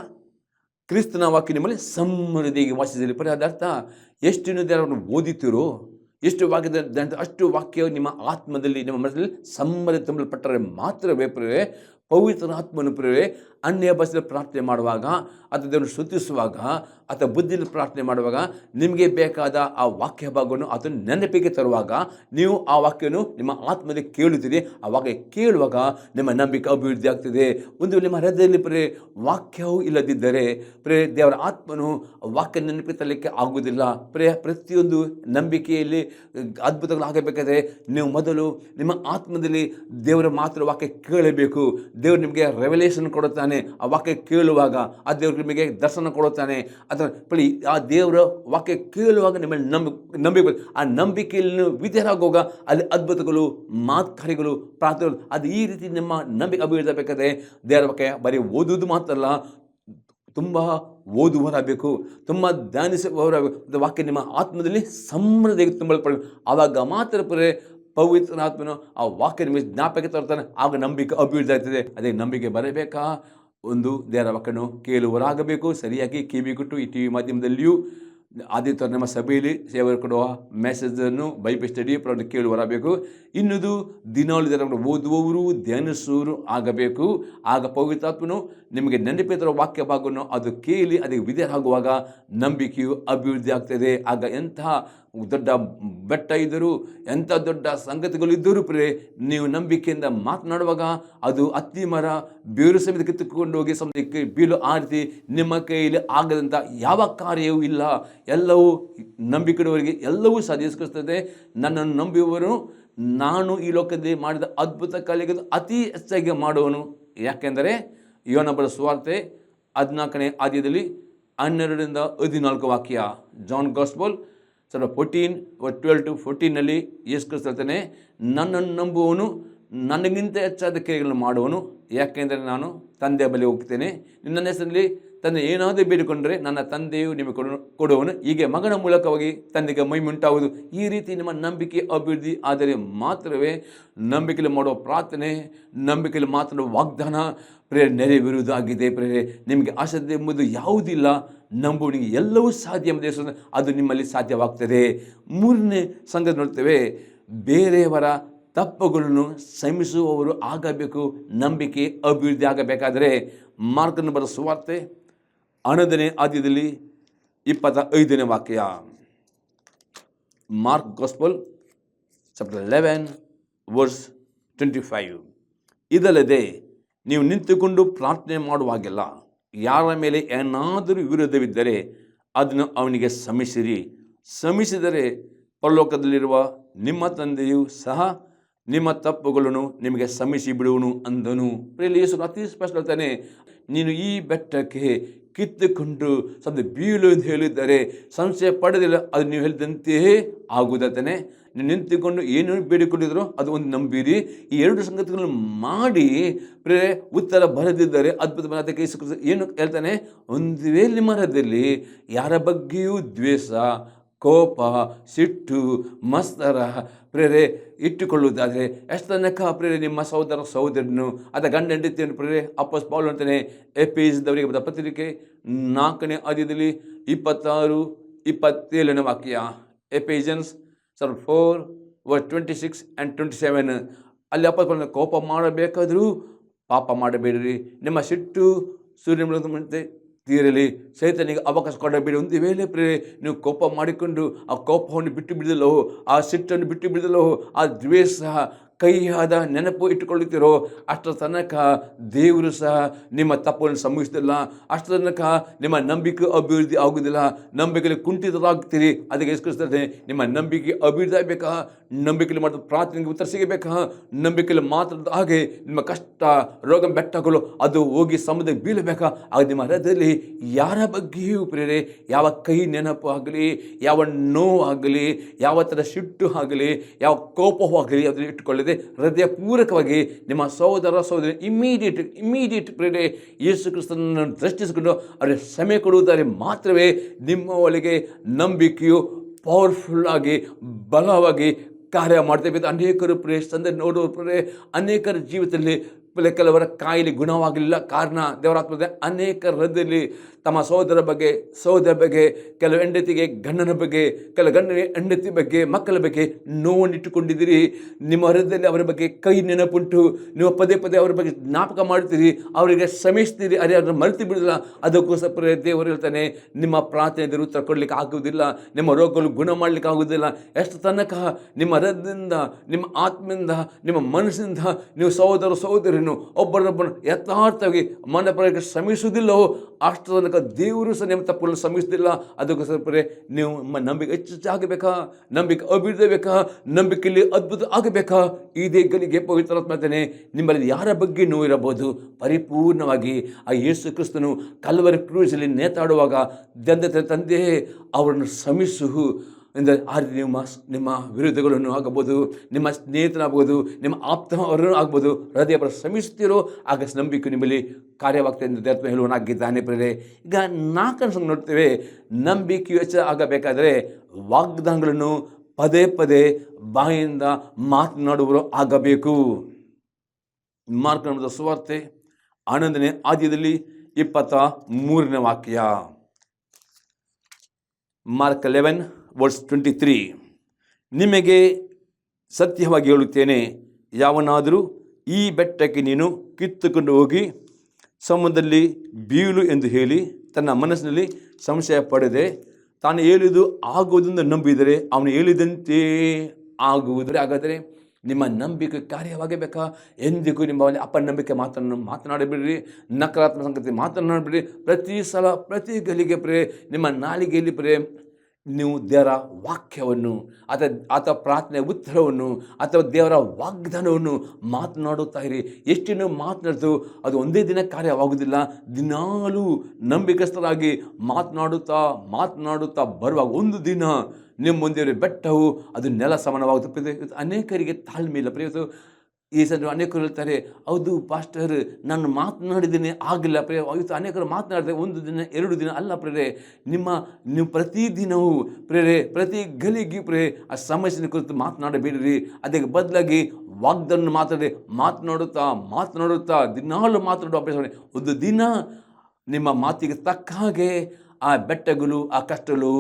ಕ್ರಿಸ್ತನ ವಾಕ್ಯ ನಿಮ್ಮಲ್ಲಿ ಸಮೃದ್ಧಿಯಾಗಿ ವಾಸಿಸಲಿ. ಅದರ್ಥ ಎಷ್ಟು ನೀವು ದೇವರನ್ನು ಓದಿತೀರೋ, ಎಷ್ಟು ವಾಕ್ಯದ ಅಷ್ಟು ವಾಕ್ಯ ನಿಮ್ಮ ಆತ್ಮದಲ್ಲಿ, ನಿಮ್ಮ ಮನಸ್ಸಲ್ಲಿ ಸಮೃದ್ಧಿ ತುಂಬಲ್ಪಟ್ಟರೆ ಮಾತ್ರವೇ ಪ್ರೇರೆ ಪವಿತ್ರ ಆತ್ಮನು ಪ್ರೇರೆ ಅನ್ಯ ಭಾಷೆಯಲ್ಲಿ ಪ್ರಾರ್ಥನೆ ಮಾಡುವಾಗ, ಅಥವಾ ದೇವರನ್ನು ಸ್ತುತಿಸುವಾಗ, ಅಥವಾ ಬುದ್ಧಿಯಲ್ಲಿ ಪ್ರಾರ್ಥನೆ ಮಾಡುವಾಗ ನಿಮಗೆ ಬೇಕಾದ ಆ ವಾಕ್ಯ ಭಾಗವನ್ನು ಅದನ್ನು ನೆನಪಿಗೆ ತರುವಾಗ ನೀವು ಆ ವಾಕ್ಯವನ್ನು ನಿಮ್ಮ ಆತ್ಮದಲ್ಲಿ ಕೇಳುತ್ತೀರಿ. ಆ ವಾಕ್ಯ ಕೇಳುವಾಗ ನಿಮ್ಮ ನಂಬಿಕೆ ಅಭಿವೃದ್ಧಿ ಆಗ್ತದೆ. ಒಂದು ನಿಮ್ಮ ಹೃದಯದಲ್ಲಿ ಪ್ರೇರೆ ವಾಕ್ಯವೂ ಇಲ್ಲದಿದ್ದರೆ ಪ್ರೇರೆ ದೇವರ ಆತ್ಮನು ವಾಕ್ಯ ನೆನಪಿಗೆ ತರಲಿಕ್ಕೆ ಆಗುವುದಿಲ್ಲ. ಪ್ರತಿಯೊಂದು ನಂಬಿಕೆಯಲ್ಲಿ ಅದ್ಭುತಗಳು ಆಗಬೇಕಾದ್ರೆ ನೀವು ಮೊದಲು ನಿಮ್ಮ ಆತ್ಮದಲ್ಲಿ ದೇವರ ಮಾತ್ರ ವಾಕ್ಯ ಕೇಳಬೇಕು. ದೇವರು ನಿಮಗೆ ರೆವಲೇಷನ್ ಕೊಡುತ್ತಾನೆ. ಆ ವಾಕ್ಯ ಕೇಳುವಾಗ ಆ ದೇವರು ನಿಮಗೆ ದರ್ಶನ ಕೊಡುತ್ತಾನೆ. ಅಥವಾ ಆ ದೇವರ ವಾಕ್ಯ ಕೇಳುವಾಗ ನಿಮ್ಮಲ್ಲಿ ನಂಬಿಕೆ, ಆ ನಂಬಿಕೆಯಲ್ಲಿ ವಿಧೇಯರಾಗುವಾಗ ಅಲ್ಲಿ ಅದ್ಭುತಗಳು, ಮಾತುಕತೆಗಳು, ಪ್ರಾರ್ಥನೆಗಳು, ಅದು ಈ ರೀತಿ ನಿಮ್ಮ ನಂಬಿಕೆ ಅಭಿವೃದ್ಧಿ ಬೇಕಾದ್ರೆ ದೇವರ ವಾಕ್ಯ ಬರೀ ಓದುವುದು ಮಾತ್ರ ಅಲ್ಲ, ತುಂಬ ಓದುವರಾಗಬೇಕು, ತುಂಬ ಧ್ಯಾನಿಸುವವರಾಗಬೇಕು. ವಾಕ್ಯ ನಿಮ್ಮ ಆತ್ಮದಲ್ಲಿ ಸಮೃದ್ಧಿಯಾಗಿ ತುಂಬಲ್ಪಡಬೇಕು. ಆವಾಗ ಮಾತ್ರ ಪವಿತ್ರ ಆತ್ಮನು ಆ ವಾಕ್ಯ ನಿಮಗೆ ಜ್ಞಾಪಕ ತರ್ತಾನೆ. ಆಗ ನಂಬಿಕೆ ಅಭಿವೃದ್ಧಿ ಆಗ್ತದೆ. ಅದೇ ನಂಬಿಕೆ ಬರಬೇಕಾ, ಒಂದು ದೇವರ ವಾಕ್ಯನು ಕೇಳುವರಾಗಬೇಕು. ಸರಿಯಾಗಿ ಕಿವಿಗೊಟ್ಟು ಈ ಟಿವಿ ಮಾಧ್ಯಮದಲ್ಲಿಯೂ ಆದಿತ್ಯ ನಮ್ಮ ಸಭೆಯಲ್ಲಿ ಸೇವಕರು ಕೊಡುವ ಮೆಸೇಜನ್ನು ಬೈಬಲ್ ಸ್ಟಡಿ ಕೇಳುವರಾಗಬೇಕು. ಇನ್ನೊಂದು ದಿನಾಲು ದೇವರನ್ನು ಓದುವವರು, ಧ್ಯಾನಿಸುವವರು ಆಗಬೇಕು. ಆಗ ಪವಿತ್ರಾತ್ಮನು ನಿಮಗೆ ನೆನಪಿತರ ವಾಕ್ಯ ಭಾಗವನ್ನು ಅದು ಕೇಳಿ ಅದಕ್ಕೆ ವಿಧೇಯರಾಗುವಾಗ ನಂಬಿಕೆಯು ಅಭಿವೃದ್ಧಿ ಆಗ್ತದೆ. ಆಗ ಎಂಥ ದೊಡ್ಡ ಬೆಟ್ಟ ಇದ್ದರೂ, ಎಂಥ ದೊಡ್ಡ ಸಂಗತಿಗಳು ಇದ್ದರೂ ನೀವು ನಂಬಿಕೆಯಿಂದ ಮಾತನಾಡುವಾಗ ಅದು ಅತ್ತಿ ಮರ ಬೇರು ಸಮೇತ ಕಿತ್ತುಕೊಂಡು ಹೋಗಿ ಸಮುದ್ರಕ್ಕೆ ಬೀಳು ಆ ರೀತಿ ನಿಮ್ಮ ಕೈಯಲ್ಲಿ ಆಗದಂಥ ಯಾವ ಕಾರ್ಯವೂ ಇಲ್ಲ. ಎಲ್ಲವೂ ನಂಬಿಕೆಯವರಿಗೆ ಎಲ್ಲವೂ ಸಾಧಿಸಿಕೊಳ್ತದೆ. ನನ್ನನ್ನು ನಂಬುವವರು ನಾನು ಈ ಲೋಕದಲ್ಲಿ ಮಾಡಿದ ಅದ್ಭುತ ಕಾರ್ಯಗಳು ಅತಿ ಹೆಚ್ಚಾಗಿ ಮಾಡುವನು. ಯಾಕೆಂದರೆ ಯೋಹನ ಬರೆದ ಸುವಾರ್ತೆ 14ನೇ ಅಧ್ಯಾಯದಲ್ಲಿ 12-14 ವಾಕ್ಯ, ಜಾನ್ ಗಾಸ್ಪಲ್ 14:12-14 ಯೇಸು ಕ್ರಿಸ್ತ ಹೇಳ್ತಾನೆ, ನನ್ನನ್ನು ನಂಬುವವನು ನನಗಿಂತ ಹೆಚ್ಚಾದ ಕ್ರಿಯೆಗಳನ್ನು ಮಾಡುವನು. ಯಾಕೆಂದರೆ ನಾನು ತಂದೆಯ ಬಳಿ ಹೋಗ್ತೇನೆ. ನನ್ನ ಹೆಸರಲ್ಲಿ ತಂದೆ ಏನಾದರೂ ಬೇಡಿಕೊಂಡರೆ ನನ್ನ ತಂದೆಯು ನಿಮಗೆ ಕೊಡುವನು. ಹೀಗೆ ಮಗನ ಮೂಲಕವಾಗಿ ತಂದೆಗೆ ಮಹಿಮೆ ಉಂಟಾಗುವುದು. ಈ ರೀತಿ ನಿಮ್ಮ ನಂಬಿಕೆ ಅಭಿವೃದ್ಧಿ ಆದರೆ ಮಾತ್ರವೇ ನಂಬಿಕೆಯಲ್ಲಿ ಮಾಡುವ ಪ್ರಾರ್ಥನೆ, ನಂಬಿಕೆಯಲ್ಲಿ ಮಾತನಾಡುವ ವಾಗ್ದಾನ ನೆರವೇರುವುದಾಗಿದೆ. ನಿಮಗೆ ಅಸಾಧ್ಯ ಎಂಬುದು ಯಾವುದಿಲ್ಲ. ನಂಬುವನಿಗೆ ಎಲ್ಲವೂ ಸಾಧ್ಯ ಎಂಬುದು ಅದು ನಿಮ್ಮಲ್ಲಿ ಸಾಧ್ಯವಾಗ್ತದೆ. ಮೂರನೇ ಸಂಗತಿ ನೋಡ್ತೇವೆ, ಬೇರೆಯವರ ತಪ್ಪುಗಳನ್ನು ಕ್ಷಮಿಸುವವರು ಆಗಬೇಕು. ನಂಬಿಕೆ ಅಭಿವೃದ್ಧಿ ಆಗಬೇಕಾದರೆ ಮಾರ್ಕನ ಬರೆದ ಸುವಾರ್ತೆ 11ನೇ ಅಧ್ಯಾಯದಲ್ಲಿ 25ನೇ ವಾಕ್ಯ, ಮಾರ್ಕ್ ಗಾಸ್ಪಲ್ ಚಾಪ್ಟರ್ 11:25. ಇದಲ್ಲದೆ ನೀವು ನಿಂತುಕೊಂಡು ಪ್ರಾರ್ಥನೆ ಮಾಡುವಾಗೆಲ್ಲ ಯಾರ ಮೇಲೆ ಏನಾದರೂ ವಿರೋಧವಿದ್ದರೆ ಅದನ್ನು ಅವನಿಗೆ ಕ್ಷಮಿಸಿರಿ. ಶ್ರಮಿಸಿದರೆ ಪರಲೋಕದಲ್ಲಿರುವ ನಿಮ್ಮ ತಂದೆಯು ಸಹ ನಿಮ್ಮ ತಪ್ಪುಗಳನ್ನು ನಿಮಗೆ ಶ್ರಮಿಸಿ ಬಿಡುವನು ಅಂದನು. ಪ್ರಿಯರೇ, ಯೇಸು ಅತಿ ಸ್ಪಷ್ಟ ಹೇಳ್ತಾನೆ, ನೀನು ಈ ಬೆಟ್ಟಕ್ಕೆ ಕಿತ್ತುಕೊಂಡು ಸದ್ದು ಬೀಳು ಎಂದು ಹೇಳಿದ್ದಾರೆ, ಸಂಶಯ ಪಡೆದಿಲ್ಲ, ಅದು ನೀವು ಹೇಳಿದಂತೆಯೇ ಆಗುವುದಾನೆ. ನೀವು ನಿಂತುಕೊಂಡು ಏನು ಬೇಡಿಕೊಂಡಿದ್ರು ಅದು ಒಂದು ನಂಬಿರಿ. ಈ ಎರಡು ಸಂಗತಿಗಳನ್ನು ಮಾಡಿ ಪ್ರೇರೆ ಉತ್ತರ ಬರೆದಿದ್ದಾರೆ. ಅದ್ಭುತ. ಅದಕ್ಕೆ ಯೇಸು ಕ್ರಿಸ್ತ ಏನು ಹೇಳ್ತಾನೆ, ಒಂದು ವೇಳೆ ನಿಮ್ಮ ಹೃದಯದಲ್ಲಿ ಯಾರ ಬಗ್ಗೆಯೂ ದ್ವೇಷ, ಕೋಪ, ಸಿಟ್ಟು, ಮತ್ಸರ ಪ್ರೇರೆ ಇಟ್ಟುಕೊಳ್ಳುವುದಾದರೆ, ಎಷ್ಟು ತನಕ ಪ್ರೇರೆ ನಿಮ್ಮ ಸಹೋದರ ಸಹೋದರನು ಅಥವಾ ಗಂಡ ಹೆಂಡತಿಯನ್ನು ಪ್ರೇರೆ ಅಪೊಸ್ತಲ ಪೌಲನು ಅಂತಾನೆ ಎಫೆಸದವರಿಗೆ ಬರೆದ ಪತ್ರಿಕೆ 4ನೇ ಅಧ್ಯಾಯದಲ್ಲಿ 26-27 ವಾಕ್ಯ. Ephesians 4:26 and 27. ಅಲ್ಲಿ ಅಪೊಸ್ತಲ ಕೋಪ ಮಾಡಬೇಕಾದರೂ ಪಾಪ ಮಾಡಬೇಡಿರಿ, ನಿಮ್ಮ ಸಿಟ್ಟು ಸೂರ್ಯನಂತೆ ತೀರಲಿ, ಸೈತನಿಗೆ ಅವಕಾಶ ಕೊಡಬೇಡಿ. ಒಂದು ವೇಳೆ ಪ್ರೇರೆ ನೀವು ಕೋಪ ಮಾಡಿಕೊಂಡು ಆ ಕೋಪವನ್ನು ಬಿಟ್ಟು ಬಿಡದಲ್ಲೋ, ಆ ಸಿಟ್ಟನ್ನು ಬಿಟ್ಟು ಬಿಡದಲ್ಲೋ, ಆ ದ್ವೇಷ ಕೈಯಾದ ನೆನಪು ಇಟ್ಟುಕೊಳ್ಳುತ್ತೀರೋ, ಅಷ್ಟರ ತನಕ ದೇವರು ಸಹ ನಿಮ್ಮ ತಪ್ಪನ್ನು ಸಂಭವಿಸಲಿಲ್ಲ. ಅಷ್ಟರ ತನಕ ನಿಮ್ಮ ನಂಬಿಕೆ ಅಭಿವೃದ್ಧಿ ಆಗುವುದಿಲ್ಲ, ನಂಬಿಕೆಯಲ್ಲಿ ಕುಂಠಿತರಾಗ್ತೀರಿ. ಅದಕ್ಕೆ ಎಸ್ಕರಿಸ್ತದೆ, ನಿಮ್ಮ ನಂಬಿಕೆ ಅಭಿವೃದ್ಧಿ ಆಗಬೇಕಾ, ನಂಬಿಕೆಯಲ್ಲಿ ಮಾಡಿದ ಪ್ರಾರ್ಥನೆಗೆ ಉತ್ತರ ಸಿಗಬೇಕಾ, ನಂಬಿಕೆಯಲ್ಲಿ ಮಾತ್ರ ಹಾಗೆ ನಿಮ್ಮ ಕಷ್ಟ, ರೋಗ, ಬೆಟ್ಟಗಳು ಅದು ಹೋಗಿ ಸಮುದ್ರಕ್ಕೆ ಬೀಳಬೇಕಾ. ಆಗ ನಿಮ್ಮ ಹೃದಯದಲ್ಲಿ ಯಾರ ಬಗ್ಗೆಯೂ ಪ್ರೇರೆ ಯಾವ ಕೈ ನೆನಪು ಆಗಲಿ, ಯಾವ ನೋವು ಆಗಲಿ, ಯಾವ ಥರ ಸಿಟ್ಟು ಆಗಲಿ, ಯಾವ ಕೋಪವೂ ಆಗಲಿ ಅದನ್ನು ಇಟ್ಟುಕೊಳ್ಳದೆ ಹೃದಯ ಪೂರ್ವಕವಾಗಿ ನಿಮ್ಮ ಸಹೋದರ ಸಹೋದರಿ ಇಮಿಡಿಯೇಟ್ ಪ್ರೇರೆ ಯೇಸು ಕ್ರಿಸ್ತನನ್ನು ದೃಷ್ಟಿಸಿಕೊಂಡು ಅವರಿಗೆ ಕ್ಷಮೆ ಕೊಡುವುದಾದರೆ ಮಾತ್ರವೇ ನಿಮ್ಮ ಒಳಗೆ ನಂಬಿಕೆಯು ಪವರ್ಫುಲ್ ಆಗಿ ಬಲವಾಗಿ ಕಾರ್ಯ ಮಾಡ್ತೇವೆ. ಅನೇಕರು ಪ್ರೇರೆ ಸಂದರ್ಭ ನೋಡುವ ಪ್ರೇರೆ ಅನೇಕರ ಜೀವಿತದಲ್ಲಿ ಕೆಲವರ ಕಾಯಿಲೆ ಗುಣವಾಗಲಿಲ್ಲ. ಕಾರಣ ದೇವರಾತ್ಮದ ಅನೇಕ ಹೃದಯದಲ್ಲಿ ತಮ್ಮ ಸಹೋದರ ಬಗ್ಗೆ, ಕೆಲವು ಹೆಂಡತಿಗೆ ಗಂಡನ ಬಗ್ಗೆ, ಕೆಲವು ಗಂಡನ ಹೆಂಡತಿ ಬಗ್ಗೆ, ಮಕ್ಕಳ ಬಗ್ಗೆ ನೋವನ್ನು ಇಟ್ಟುಕೊಂಡಿದ್ದೀರಿ. ನಿಮ್ಮ ಹೃದಯದಲ್ಲಿ ಅವರ ಬಗ್ಗೆ ಕೈ ನೆನಪುಂಟು, ನೀವು ಪದೇ ಪದೇ ಅವರ ಬಗ್ಗೆ ಜ್ಞಾಪಕ ಮಾಡ್ತೀರಿ, ಅವರಿಗೆ ಶ್ರಮಿಸ್ತೀರಿ, ಅದೇ ಅದನ್ನು ಮರೆತು ಬಿಡಲ್ಲ. ಅದಕ್ಕೋಸ್ಕರ ದೇವರು ಹೇಳ್ತಾನೆ, ನಿಮ್ಮ ಪ್ರಾರ್ಥನೆ ಉತ್ತರ ಕೊಡಲಿಕ್ಕೆ ಆಗುವುದಿಲ್ಲ, ನಿಮ್ಮ ರೋಗಗಳು ಗುಣ ಮಾಡಲಿಕ್ಕೆ ಆಗುವುದಿಲ್ಲ. ಎಷ್ಟು ತನಕ ನಿಮ್ಮ ಹೃದಯದಿಂದ, ನಿಮ್ಮ ಆತ್ಮದಿಂದ, ನಿಮ್ಮ ಮನಸ್ಸಿನಿಂದ ನೀವು ಸಹೋದರನು ಒಬ್ಬರೊಬ್ಬರು ಯಥಾರ್ಥವಾಗಿ ಮನಪರಕ್ಕೆ ಶ್ರಮಿಸುವುದಿಲ್ಲವೋ ಅಷ್ಟು ತನಕ ದೇವರು ಸಹ ನಿಮ್ಮ ತಪ್ಪನ್ನು ಶ್ರಮಿಸುವುದಿಲ್ಲ. ಅದಕ್ಕೋಸ್ಕರ ನೀವು ನಂಬಿಕೆ ಹೆಚ್ಚಾಗಬೇಕಾ, ನಂಬಿಕೆ ಅಭಿವೃದ್ಧಿ ಬೇಕಾ, ನಂಬಿಕೆಯಲ್ಲಿ ಅದ್ಭುತ ಆಗಬೇಕಾ. ಇದೇ ಗಳಿಗೆ ಪವಿತ್ರಾತ್ಮ ಹೇಳ್ತಾನೆ, ನಿಮ್ಮಲ್ಲಿ ಯಾರ ಬಗ್ಗೆ ನೋವು ಇರಬಹುದು, ಪರಿಪೂರ್ಣವಾಗಿ ಆ ಯೇಸು ಕ್ರಿಸ್ತನು ಕಲ್ವರಿ ಕ್ರೂಸಲ್ಲಿ ನೇತಾಡುವಾಗ ತಂದೆಯೇ ಅವರನ್ನು ಶ್ರಮಿಸು ಎಂದರೆ ಆ ನಿಮ್ಮ ವಿರುದ್ಧಗಳನ್ನು ಆಗಬಹುದು, ನಿಮ್ಮ ಸ್ನೇಹಿತನಾಗ್ಬೋದು, ನಿಮ್ಮ ಆಪ್ತವರನ್ನು ಆಗ್ಬೋದು, ಹೃದಯ ಶ್ರಮಿಸ್ತಿರೋ ಆಗ ನಂಬಿಕೆ ನಿಮ್ಮಲ್ಲಿ ಕಾರ್ಯವಾಗ್ತದೆ ಎಂದು ದೇವತ್ವ ಹೇಳುವನಾಗಿದ್ದಾನೆ. ಪ್ರೇರೆ ಈಗ 4 ನೋಡ್ತೇವೆ. ನಂಬಿಕೆ ಹೆಚ್ಚು ಆಗಬೇಕಾದರೆ ವಾಗ್ದಾನಗಳನ್ನು ಪದೇ ಪದೇ ಬಾಯಿಂದ ಮಾತನಾಡುವರು ಆಗಬೇಕು. ಮಾರ್ಕನ ಸುವಾರ್ತೆ 11ನೇ ಅಧ್ಯಾಯದಲ್ಲಿ 23ನೇ ವಾಕ್ಯ. ಮಾರ್ಕ್ 11:23. ನಿಮಗೆ ಸತ್ಯವಾಗಿ ಹೇಳುತ್ತೇನೆ, ಯಾವನಾದರೂ ಈ ಬೆಟ್ಟಕ್ಕೆ ನೀನು ಕಿತ್ತುಕೊಂಡು ಹೋಗಿ ಸಮುದ್ರದಲ್ಲಿ ಬೀಳು ಎಂದು ಹೇಳಿ ತನ್ನ ಮನಸ್ಸಿನಲ್ಲಿ ಸಂಶಯ ಪಡೆದೆ ತಾನು ಹೇಳಿದು ಆಗುವುದೆಂದು ನಂಬಿದರೆ ಅವನು ಹೇಳಿದಂತೆ ಆಗುವುದು. ಹಾಗಾದರೆ ನಿಮ್ಮ ನಂಬಿಕೆ ಕಾರ್ಯವಾಗಬೇಕಾ? ಎಂದಿಗೂ ನಿಮ್ಮ ಅಪನಂಬಿಕೆ ಮಾತನಾಡಬೇಡ್ರಿ, ನಕಾರಾತ್ಮಕ ಸಂಗತಿ ಮಾತನಾಡಬೇಡ್ರಿ. ಪ್ರತಿ ಸಲ ಪ್ರತಿ ಗಳಿಗೆ ನಿಮ್ಮ ನಾಲಿಗೆಯಲ್ಲಿ ನೀವು ದೇವರ ವಾಕ್ಯವನ್ನು ಅಥವಾ ಪ್ರಾರ್ಥನೆ ಉತ್ತರವನ್ನು ಅಥವಾ ದೇವರ ವಾಗ್ದಾನವನ್ನು ಮಾತನಾಡುತ್ತಾ ಇರಿ. ಎಷ್ಟು ನೀವು ಮಾತನಾಡ್ತು ಅದು ಒಂದೇ ದಿನ ಕಾರ್ಯವಾಗುವುದಿಲ್ಲ. ದಿನಾಲೂ ನಂಬಿಕಸ್ಥರಾಗಿ ಮಾತನಾಡುತ್ತಾ ಬರುವಾಗ ಒಂದು ದಿನ ನಿಮ್ಮ ಮುಂದೆ ಬೆಟ್ಟವು ಅದು ನೆಲ ಸಮಾನವಾಗುತ್ತದೆ. ಅನೇಕರಿಗೆ ತಾಳ್ಮೆ ಇಲ್ಲ. ಈ ಸಂದರ್ಭ ಅನೇಕರು ಹೇಳ್ತಾರೆ, ಹೌದು ಪಾಸ್ಟರ್ ನಾನು ಮಾತನಾಡಿದ್ದೀನಿ ಆಗಿಲ್ಲ ಇವತ್ತು ಅನೇಕರು ಮಾತನಾಡಿದೆ 1 ದಿನ 2 ದಿನ ಅಲ್ಲ ನೀವು ಪ್ರತಿದಿನವೂ ಪ್ರತಿ ಗಳಿಗೆ ಆ ಸಮಸ್ಯೆನ ಕುರಿತು ಮಾತನಾಡಬೇಡಿರಿ. ಅದಕ್ಕೆ ಬದಲಾಗಿ ವಾಗ್ದಾನ ಮಾತನಾಡುತ್ತಾ ದಿನಾಲು ಮಾತನಾಡುವ ಅಭ್ಯಾಸ ಮಾಡಿ. ಒಂದು ದಿನ ನಿಮ್ಮ ಮಾತಿಗೆ ತಕ್ಕ ಹಾಗೆ ಆ ಬೆಟ್ಟಗಳು ಆ ಕಷ್ಟಗಳು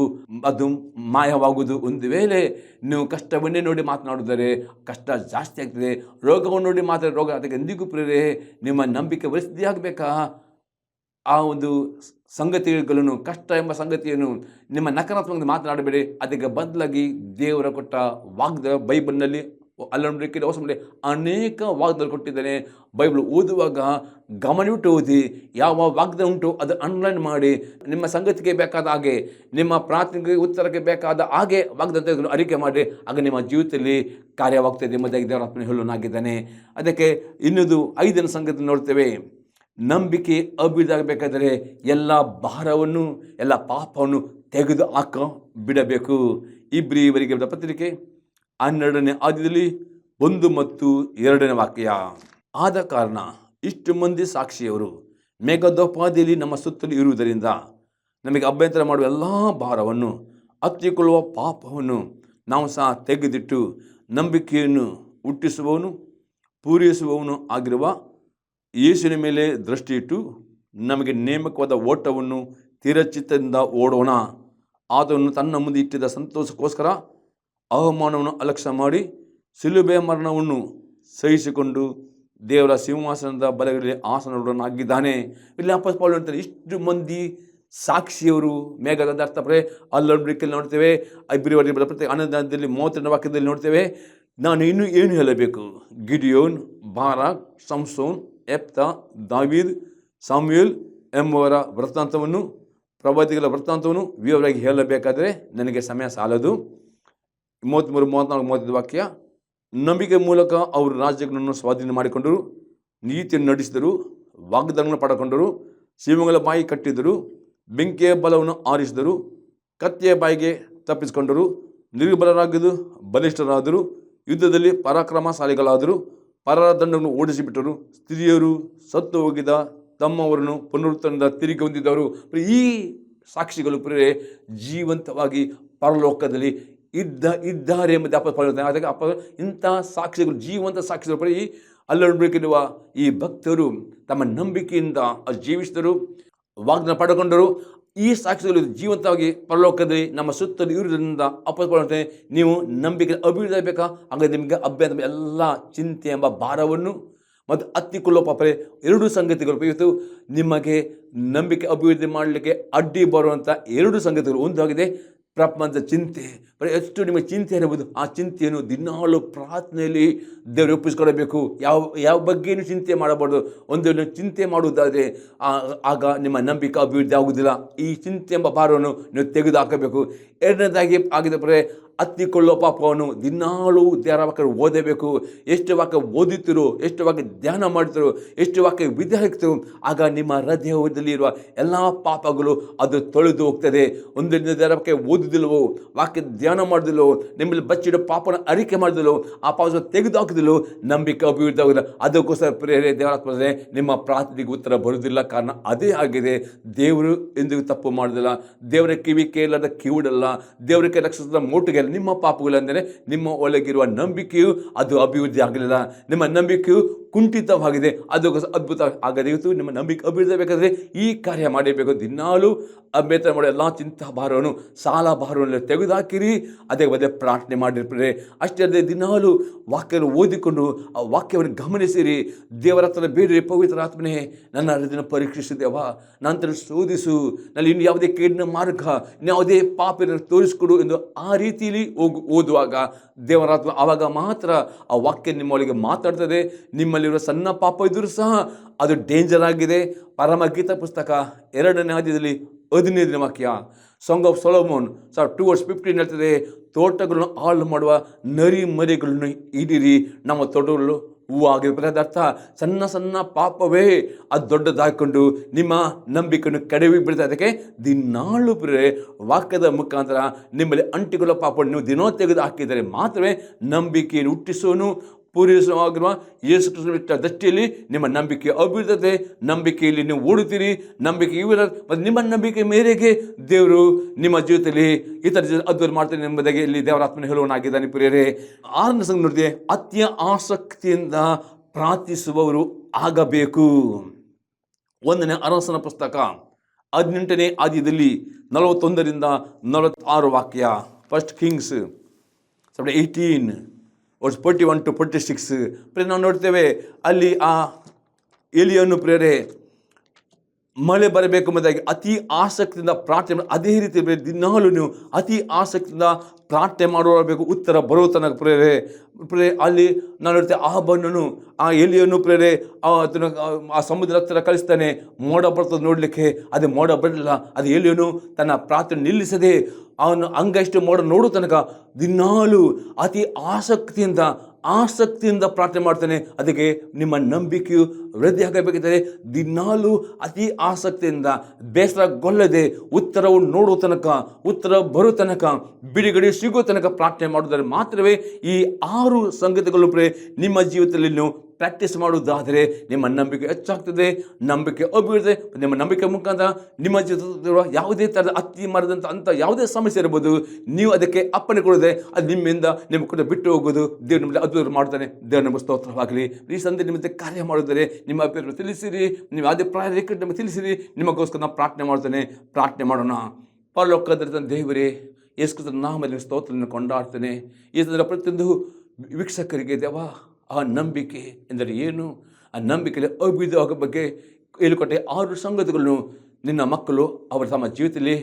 ಅದು ಮಾಯವಾಗುವುದು. ಒಂದು ವೇಳೆ ನೀವು ಕಷ್ಟವನ್ನೇ ನೋಡಿ ಮಾತನಾಡಿದರೆ ಕಷ್ಟ ಜಾಸ್ತಿ ಆಗ್ತದೆ. ರೋಗವನ್ನು ನೋಡಿ ರೋಗ. ಅದಕ್ಕೆ ಎಂದಿಗೂ ನಿಮ್ಮ ನಂಬಿಕೆ ವೃದ್ಧಿ ಆಗಬೇಕಾ? ಆ ಒಂದು ಸಂಗತಿಗಳನ್ನು ಕಷ್ಟ ಎಂಬ ಸಂಗತಿಯನ್ನು ನಿಮ್ಮ ನಕಾರಾತ್ಮಕ ಮಾತನಾಡಬೇಡಿ. ಅದಕ್ಕೆ ಬದಲಾಗಿ ದೇವರ ಕೊಟ್ಟ ಬೈಬಲ್ನಲ್ಲಿ ಅಲ್ಲೊಂದು ಹೊಸ ಅನೇಕ ವಾಗ್ದಾನ ಕೊಟ್ಟಿದ್ದಾನೆ. ಬೈಬಲ್ ಓದುವಾಗ ಗಮನವಿಟ್ಟು ಓದಿ, ಯಾವ ವಾಗ್ದಾನ ಉಂಟು ಅದು ಅನ್ಲೈನ್ ಮಾಡಿ, ನಿಮ್ಮ ಸಂಗತಿಗೆ ಬೇಕಾದ ಹಾಗೆ, ನಿಮ್ಮ ಪ್ರಾರ್ಥನೆಗೆ ಉತ್ತರಕ್ಕೆ ಬೇಕಾದ ಹಾಗೆ ವಾಗ್ದಾನ ಅರಿಕೆ ಮಾಡಿ, ಆಗ ನಿಮ್ಮ ಜೀವಿತದಲ್ಲಿ ಕಾರ್ಯವಾಗ್ತದೆ ಎಂಬುದಾಗಿ ದೇವರಾತ್ಮನ ಹೇಳೋನಾಗಿದ್ದಾನೆ. ಅದಕ್ಕೆ ಇನ್ನೊಂದು 5ನೇ ಸಂಗತಿ ನೋಡ್ತೇವೆ. ನಂಬಿಕೆ ಅಭಿವೃದ್ಧಿಯಾಗಬೇಕಾದರೆ ಎಲ್ಲ ಭಾರವನ್ನು, ಎಲ್ಲ ಪಾಪವನ್ನು ತೆಗೆದು ಹಾಕ ಬಿಡಬೇಕು. ಇಬ್ರಿಯವರಿಗೆ ಬರೆದ ಪತ್ರಿಕೆ 12ನೇ ಅಧ್ಯಾಯದಲ್ಲಿ 1 ಮತ್ತು 2ನೇ ವಾಕ್ಯ. ಆದ ಕಾರಣ ಇಷ್ಟು ಮಂದಿ ಸಾಕ್ಷಿಯವರು ಮೇಘದೋಪಾದಿಯಲ್ಲಿ ನಮ್ಮ ಸುತ್ತಲೂ ಇರುವುದರಿಂದ ನಮಗೆ ಅಭ್ಯಂತರ ಮಾಡುವ ಎಲ್ಲ ಭಾರವನ್ನು, ಹತ್ತಿಕೊಳ್ಳುವ ಪಾಪವನ್ನು ನಾವು ಸಹ ತೆಗೆದಿಟ್ಟು ನಂಬಿಕೆಯನ್ನು ಹುಟ್ಟಿಸುವವನು ಪೂರೈಸುವವನು ಆಗಿರುವ ಯೇಸುವಿನ ಮೇಲೆ ದೃಷ್ಟಿಯಿಟ್ಟು ನಮಗೆ ನೇಮಕವಾದ ಓಟವನ್ನು ತೀರಚಿತ್ತದಿಂದ ಓಡೋಣ. ಆತನು ತನ್ನ ಮುಂದೆ ಇಟ್ಟಿದ್ದ ಸಂತೋಷಕ್ಕೋಸ್ಕರ ಅವಮಾನವನ್ನು ಅಲಕ್ಷ್ಯ ಮಾಡಿ ಶಿಲುಬೆಯ ಮರಣವನ್ನು ಸಹಿಸಿಕೊಂಡು ದೇವರ ಸಿಂಹಾಸನದ ಬಲಗಡೆ ಆಸನವಾಗಿದ್ದಾನೆ. ಇಲ್ಲಿ ಅಪೊಸ್ತಲ ಹೇಳ್ತಾರೆ, ಇಷ್ಟು ಮಂದಿ ಸಾಕ್ಷಿಯವರು ಮೇಘದ ಅರ್ಥಪ್ರೆ ಅಲ್ಲೊಂದು ನೋಡ್ತೇವೆ. ಇಬ್ರಿಯವರಿಗೆ ಬರೆದ ಪತ್ರಿಕೆ 11ನೇ 32ನೇ ವಾಕ್ಯದಲ್ಲಿ ನೋಡ್ತೇವೆ. ನಾನು ಇನ್ನೂ ಏನು ಹೇಳಬೇಕು? ಗಿಡಿಯೋನ್, ಬಾರಾಕ್, ಸಂಸೋನ್, ಎಪ್ತ, ದಾವೀದ್, ಸಾಮ್ಯುಯೇಲ್ ಎಂಬುವರ ವೃತ್ತಾಂತವನ್ನು, ಪ್ರವಾದಿಗಳ ವೃತ್ತಾಂತವನ್ನು ವಿವರವಾಗಿ ಹೇಳಬೇಕಾದರೆ ನನಗೆ ಸಮಯ ಸಾಲದು. 33, 34, 35 ವಾಕ್ಯ. ನಂಬಿಕೆ ಮೂಲಕ ಅವರು ರಾಜ್ಯಗಳನ್ನು ಸ್ವಾಧೀನ ಮಾಡಿಕೊಂಡರು, ನೀತಿಯನ್ನು ನಡೆಸಿದರು, ವಾಗ್ದಾನಗಳನ್ನು ಪಡೆದುಕೊಂಡರು, ಸಿಂಹಗಳ ಬಾಯಿ ಕಟ್ಟಿದರು, ಬೆಂಕಿಯ ಬಲವನ್ನು ಆರಿಸಿದರು, ಕತ್ತಿಯ ಬಾಯಿಗೆ ತಪ್ಪಿಸಿಕೊಂಡರು, ನಿರ್ಬಲರಾಗಿದ್ದು ಬಲಿಷ್ಠರಾದರು, ಯುದ್ಧದಲ್ಲಿ ಪರಾಕ್ರಮಶಾಲಿಗಳಾದರು, ಪರರ ದಂಡವನ್ನು ಓಡಿಸಿಬಿಟ್ಟರು, ಸ್ತ್ರೀಯರು ಸತ್ತು ಹೋಗಿದ ತಮ್ಮವರನ್ನು ಪುನರುತ್ಥಾನದ ತಿರುಗಿ ಹೊಂದಿದವರು. ಈ ಸಾಕ್ಷಿಗಳು ಪ್ರಿಯರೇ ಜೀವಂತವಾಗಿ ಪರಲೋಕದಲ್ಲಿ ಇದ್ದಾರೆ ಎಂಬುದು ಅಪೋಸ್ತಲರು. ಇಂಥ ಸಾಕ್ಷಿಗಳು, ಜೀವಂತ ಸಾಕ್ಷಿಗಳು ಪ್ರಿಯ ಅಲ್ಲೊಂದಿರುವ ಈ ಭಕ್ತರು ತಮ್ಮ ನಂಬಿಕೆಯಿಂದ ಜೀವಿಸಿದರು, ವಾಗ್ದಾನ ಪಡೆದುಕೊಂಡರು. ಈ ಸಾಕ್ಷಿಗಳು ಜೀವಂತವಾಗಿ ಪರಲೋಕದಲ್ಲಿ ನಮ್ಮ ಸುತ್ತಲೂ ಇರುವುದರಿಂದ ಅಪೋಸ್ತಲರು, ನೀವು ನಂಬಿಕೆ ಅಭಿವೃದ್ಧಿ ಆಗಬೇಕಾ? ಹಾಗಾಗಿ ನಿಮಗೆ ಅಭ್ಯಂತರ ಎಲ್ಲ ಚಿಂತೆ ಎಂಬ ಭಾರವನ್ನು ಮತ್ತು ಹತ್ತಿಕೊಳ್ಳುವ ಪಾಪರೆ 2 ಸಂಗತಿಗಳು ಇವತ್ತು ನಿಮಗೆ ನಂಬಿಕೆ ಅಭಿವೃದ್ಧಿ ಮಾಡಲಿಕ್ಕೆ ಅಡ್ಡಿ ಬರುವಂಥ 2 ಸಂಗತಿಗಳು. ಒಂದು ಆಗಿದೆ ಪ್ರಪಂಚದ ಚಿಂತೆ. ಎಷ್ಟು ನಿಮಗೆ ಚಿಂತೆ ಇರಬಹುದು, ಆ ಚಿಂತೆಯನ್ನು ದಿನಾಲು ಪ್ರಾರ್ಥನೆಯಲ್ಲಿ ದೇವರು ಒಪ್ಪಿಸಿಕೊಳ್ಳಬೇಕು. ಯಾವ ಬಗ್ಗೆಯೂ ಚಿಂತೆ ಮಾಡಬಾರ್ದು. ಒಂದು ಚಿಂತೆ ಮಾಡುವುದಾದರೆ ಆಗ ನಿಮ್ಮ ನಂಬಿಕೆ ಅಭಿವೃದ್ಧಿ ಆಗುವುದಿಲ್ಲ. ಈ ಚಿಂತೆ ಎಂಬ ಭಾರವನ್ನು ನೀವು ತೆಗೆದು ಹಾಕಬೇಕು. ಎರಡನೇದಾಗಿ ಆಗಿದೆ ಪರೇ ಹತ್ತಿಕೊಳ್ಳುವ ಪಾಪವನ್ನು ದಿನಾಳು ದೇವರ ವಾಕ್ಯ ಓದಬೇಕು. ಎಷ್ಟು ವಾಕ್ಯ ಓದುತ್ತೀರೋ, ಎಷ್ಟು ವಾಕ್ಯ ಧ್ಯಾನ ಮಾಡ್ತಿರೋ, ಎಷ್ಟು ವಾಕ್ಯ ವಿದ್ಯಾರ್ಥಿರು, ಆಗ ನಿಮ್ಮ ಹೃದಯದಲ್ಲಿ ಇರುವ ಎಲ್ಲ ಪಾಪಗಳು ಅದು ತೊಳೆದು ಹೋಗ್ತದೆ. ಒಂದು ದೇವರ ವಾಕ್ಯ ಓದುದಿಲ್ಲವೋ, ವಾಕ್ಯ ಧ್ಯಾನ ಮಾಡೋದಿಲ್ಲವೋ, ನಿಮ್ಮಲ್ಲಿ ಬಚ್ಚಿಡೋ ಪಾಪನ ಅರಿಕೆ ಮಾಡೋದಿಲ್ಲವೋ, ಆ ಪಾಪ ತೆಗೆದು ಹಾಕಿದಿಲ್ಲವೋ, ನಂಬಿಕೆ ಅಭಿವೃದ್ಧಿ ಆಗೋದಿಲ್ಲ. ಅದಕ್ಕೋಸ್ಕರ ಪ್ರಿಯರೇ ದೇವರಾತ್ಮರೇ ನಿಮ್ಮ ಪ್ರಾರ್ಥನೆಗೆ ಉತ್ತರ ಬರುವುದಿಲ್ಲ. ಕಾರಣ ಅದೇ ಆಗಿದೆ. ದೇವರು ಎಂದಿಗೂ ತಪ್ಪು ಮಾಡೋದಿಲ್ಲ. ದೇವರ ಕಿವಿ ಕೇಳದ ಕಿವುಡಲ್ಲ, ದೇವರ ಕೈ ರಕ್ಷಿಸಿದ ಮೋಟಿಗೆ. ನಿಮ್ಮ ಪಾಪಗಳೆಂದರೆ ನಿಮ್ಮ ಒಳಗಿರುವ ನಂಬಿಕೆಯು ಅದು ಅಭಿವೃದ್ಧಿ ಆಗಲಿಲ್ಲ, ನಿಮ್ಮ ನಂಬಿಕೆಯು ಕುಂಠಿತವಾಗಿದೆ. ಅದಕ್ಕೋಸ್ಕರ ಅದ್ಭುತ ಆಗದೆ ಇವತ್ತು ನಿಮ್ಮ ನಂಬಿಕೆ ಅಭಿವೃದ್ಧಿ ಬೇಕಾದರೆ ಈ ಕಾರ್ಯ ಮಾಡಬೇಕು. ದಿನಾಲು ಅಭ್ಯಂತರ ಮಾಡೋ ಎಲ್ಲ ಚಿಂತಾ ಭಾರವನ್ನು, ಸಾಲ ಭಾರವನ್ನು ತೆಗೆದುಹಾಕಿರಿ. ಅದೇ ಅದೇ ಪ್ರಾರ್ಥನೆ ಮಾಡಿರ್ತಾರೆ. ಅಷ್ಟೇ ಅಲ್ಲದೆ ದಿನಾಲು ವಾಕ್ಯವನ್ನು ಓದಿಕೊಂಡು ಆ ವಾಕ್ಯವನ್ನು ಗಮನಿಸಿರಿ. ದೇವರ ಹತ್ರ ಬೇಡ್ರಿ, ಪವಿತ್ರ ಆತ್ಮನೇ ನನ್ನ ಹೃದಯ ಪರೀಕ್ಷಿಸಿದ್ದೇವಾ, ನಂತರ ಶೋಧಿಸು, ನಲ್ಲಿ ಇನ್ನು ಯಾವುದೇ ಕೇಡಿನ ಮಾರ್ಗ, ಯಾವುದೇ ಪಾಪವನ್ನು ತೋರಿಸಿಕೊಡು ಎಂದು ಆ ರೀತಿಯಲ್ಲಿ ಓದುವಾಗ ದೇವರಾತ್ಮ ಆವಾಗ ಮಾತ್ರ ಆ ವಾಕ್ಯ ನಿಮ್ಮೊಳಗೆ ಮಾತಾಡ್ತದೆ. ನಿಮ್ಮಲ್ಲಿರುವ ಸಣ್ಣ ಪಾಪ ಇದ್ದರೂ ಸಹ ಅದು ಡೇಂಜರ್ ಆಗಿದೆ. ಪರಮಗೀತ ಪುಸ್ತಕ 2ನೇ ಅಧ್ಯಾಯದಲ್ಲಿ 15ನೇ ವಾಕ್ಯ, ಸಾಂಗ್ ಆಫ್ ಸೊಲೊಮೋನ್ 2:15 ಹೇಳ್ತದೆ, ತೋಟಗಳನ್ನು ಹಾಳು ಮಾಡುವ ನರಿ ಮರಿಗಳನ್ನು ಹಿಡಿರಿ, ನಮ್ಮ ತೋಟಗಳು ಹೂವಾಗಿರ್ತಾರೆ. ಅದರ್ಥ ಸಣ್ಣ ಸಣ್ಣ ಪಾಪವೇ ಅದು ದೊಡ್ಡದಾಗಿಕೊಂಡು ನಿಮ್ಮ ನಂಬಿಕೆಯನ್ನು ಕೆಡವಿ ಬಿಡ್ತದೆ. ಅದಕ್ಕೆ ದಿನಾಳು ವಾಕ್ಯದ ಮುಖಾಂತರ ನಿಮ್ಮಲ್ಲಿ ಅಂಟಿಕೊಳ್ಳೋ ಪಾಪವನ್ನು ನೀವು ದಿನೋ ತೆಗೆದು ಹಾಕಿದರೆ ಮಾತ್ರವೇ ನಂಬಿಕೆಯನ್ನು ಹುಟ್ಟಿಸೋನು ಪೂರೈಸುವಾಗಿರುವ ಯೇಸು ಕ್ರಿಸ್ತನ ದೃಷ್ಟಿಯಲ್ಲಿ ನಿಮ್ಮ ನಂಬಿಕೆ ಅಭಿವೃದ್ಧತೆ. ನಂಬಿಕೆಯಲ್ಲಿ ನೀವು ಓಡುತ್ತೀರಿ, ನಂಬಿಕೆ ಇವ ಮತ್ತು ನಿಮ್ಮ ನಂಬಿಕೆ ಮೇರೆಗೆ ದೇವರು ನಿಮ್ಮ ಜೀವಿತದಲ್ಲಿ ಇತರ ಅದ್ಭುತ ಮಾಡ್ತಾನೆ ಎಂಬುದಾಗಿ ಇಲ್ಲಿ ದೇವರಾತ್ಮನ ಹೇಳುವನಾಗಿದ್ದಾನೆ. ಪ್ರಿಯರೇ, 6ನೇ ಸಂಗತಿ ನೋಡಿದೆ, ಅತ್ಯ ಆಸಕ್ತಿಯಿಂದ ಪ್ರಾರ್ಥಿಸುವವರು ಆಗಬೇಕು. 1ನೇ ಅರಸನ ಪುಸ್ತಕ 18ನೇ ಅಧ್ಯಾಯದಲ್ಲಿ 41ರಿಂದ 46 ವಾಕ್ಯ. ಫಸ್ಟ್ ಕಿಂಗ್ಸ್ 18 ವರ್ಸ್ 41 to 46 ನಾವು ನೋಡ್ತೇವೆ. ಅಲ್ಲಿ ಆ ಎಲಿಯನ್ನು ಪ್ರೇರೆ ಮಳೆ ಬರಬೇಕು ಎಂಬುದಾಗಿ ಅತಿ ಆಸಕ್ತಿಯಿಂದ ಪ್ರಾರ್ಥನೆ ಅದೇ ರೀತಿ ದಿನಾಲು ನೀವು ಅತಿ ಆಸಕ್ತಿಯಿಂದ ಪ್ರಾರ್ಥನೆ ಮಾಡಬೇಕು, ಉತ್ತರ ಬರೋ ತನಕ ಪ್ರೇರೆ ಅಲ್ಲಿ ನಾನು ಹೇಳ್ತೇನೆ ಆಹಾಬನನು ಆ ಎಲಿಯನ್ನು ಪ್ರೇರೆ ಅದನ್ನು ಆ ಸಮುದ್ರ ಹತ್ತಿರ ಕಳಿಸ್ತಾನೆ. ಮೋಡ ಬರ್ತದೆ ನೋಡಲಿಕ್ಕೆ, ಅದು ಮೋಡ ಬರಲಿಲ್ಲ. ಅದು ಎಲಿಯನು ತನ್ನ ಪ್ರಾರ್ಥನೆ ನಿಲ್ಲಿಸದೆ ಅವನು ಅಂಗಷ್ಟು ಮೋಡ ನೋಡೋ ತನಕ ದಿನಾಲು ಅತಿ ಆಸಕ್ತಿಯಿಂದ ಪ್ರಾರ್ಥನೆ ಮಾಡ್ತಾನೆ. ಅದಕ್ಕೆ ನಿಮ್ಮ ನಂಬಿಕೆಯು ವೃದ್ಧಿ ಆಗಬೇಕಾದರೆ ದಿನಾಲು ಅತಿ ಆಸಕ್ತಿಯಿಂದ ಬೇಸರಗೊಳ್ಳದೆ ಉತ್ತರವು ನೋಡುವ ತನಕ, ಉತ್ತರ ಬರೋ ತನಕ, ಬಿಡುಗಡೆ ಸಿಗೋ ತನಕ ಪ್ರಾರ್ಥನೆ ಮಾಡುವುದರ ಮಾತ್ರವೇ ಈ 6 ಸಂಗತಿಗಳು ನಿಮ್ಮ ಜೀವಿತದಲ್ಲಿ ನೀವು ಪ್ರಾಕ್ಟೀಸ್ ಮಾಡುವುದಾದರೆ ನಿಮ್ಮ ನಂಬಿಕೆ ಹೆಚ್ಚಾಗ್ತದೆ, ನಂಬಿಕೆ ಅಭಿವೃದ್ಧಿ. ನಿಮ್ಮ ನಂಬಿಕೆ ಮುಖಾಂತರ ನಿಮ್ಮ ಜೀವಿತದಲ್ಲಿರುವ ಯಾವುದೇ ಥರದ ಅತಿ ಮರದಂಥ ಅಂಥ ಯಾವುದೇ ಸಮಸ್ಯೆ ಇರ್ಬೋದು, ನೀವು ಅದಕ್ಕೆ ಅಪ್ಪಣೆ ಕೊಡದೆ ಅದು ನಿಮ್ಮಿಂದ ನಿಮ್ಮ ಕೂಡ ಬಿಟ್ಟು ಹೋಗೋದು ದೇವ್ರ ನಿಮ್ಮಲ್ಲಿ ಅದ್ಭುತ ಮಾಡ್ತಾನೆ. ದೇವ್ರ ನಮ್ಮ ಸ್ತೋತ್ರವಾಗಲಿ. ಈ ಸಂದೆ ನಿಮ್ಮತ್ತೆ ಕಾರ್ಯ ಮಾಡಿದರೆ ನಿಮ್ಮ ಅಭ್ಯರ್ಥಿ ತಿಳಿಸಿರಿ, ನೀವು ಯಾವುದೇ ಪ್ರಾಯ ನಮಗೆ ತಿಳಿಸಿರಿ, ನಿಮಗೋಸ್ಕರ ನಾವು ಪ್ರಾರ್ಥನೆ ಮಾಡೋಣ. ಪರಲೋಕದ ದೇವರೇ, ಯೇಸು ಕ್ರಿಸ್ತನ ನಾಮದಲ್ಲಿ ಸ್ತೋತ್ರವನ್ನು ಕೊಂಡಾಡ್ತೇನೆ. ಈ ಪ್ರತಿಯೊಂದು ವೀಕ್ಷಕರಿಗೆ ದೇವ ಆ ನಂಬಿಕೆ ಎಂದರೆ ಏನು, ಆ ನಂಬಿಕೆಯಲ್ಲಿ ಅಭಿವೃದ್ಧಿ ಆಗೋ ಬಗ್ಗೆ ಹೇಳಿಕೊಟ್ಟೆ 6 ಸಂಗತಿಗಳನ್ನು ನಿನ್ನ ಮಕ್ಕಳು ಅವರ ತಮ್ಮ ಜೀವಿತದಲ್ಲಿ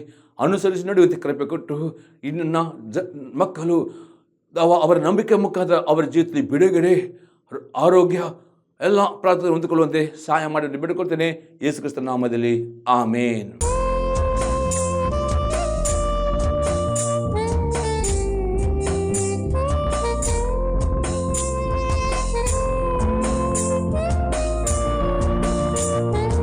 ಅನುಸರಿಸಿ ನಡೆಯುವಂತೆ ಕೃಪೆ ಕೊಟ್ಟು ಇನ್ನು ಮಕ್ಕಳು ಅವರ ನಂಬಿಕೆ ಮುಖಾಂತರ ಅವರ ಜೀವಿತದಲ್ಲಿ ಬಿಡುಗಡೆ, ಆರೋಗ್ಯ ಎಲ್ಲ ಪ್ರಾರ್ಥನೆ ಹೊಂದಿಕೊಳ್ಳುವಂತೆ ಸಹಾಯ ಮಾಡಿ ಬೇಡಿಕೊಳ್ತೇನೆ ಯೇಸು ಕ್ರಿಸ್ತನ ನಾಮದಲ್ಲಿ. ಆಮೇನ್.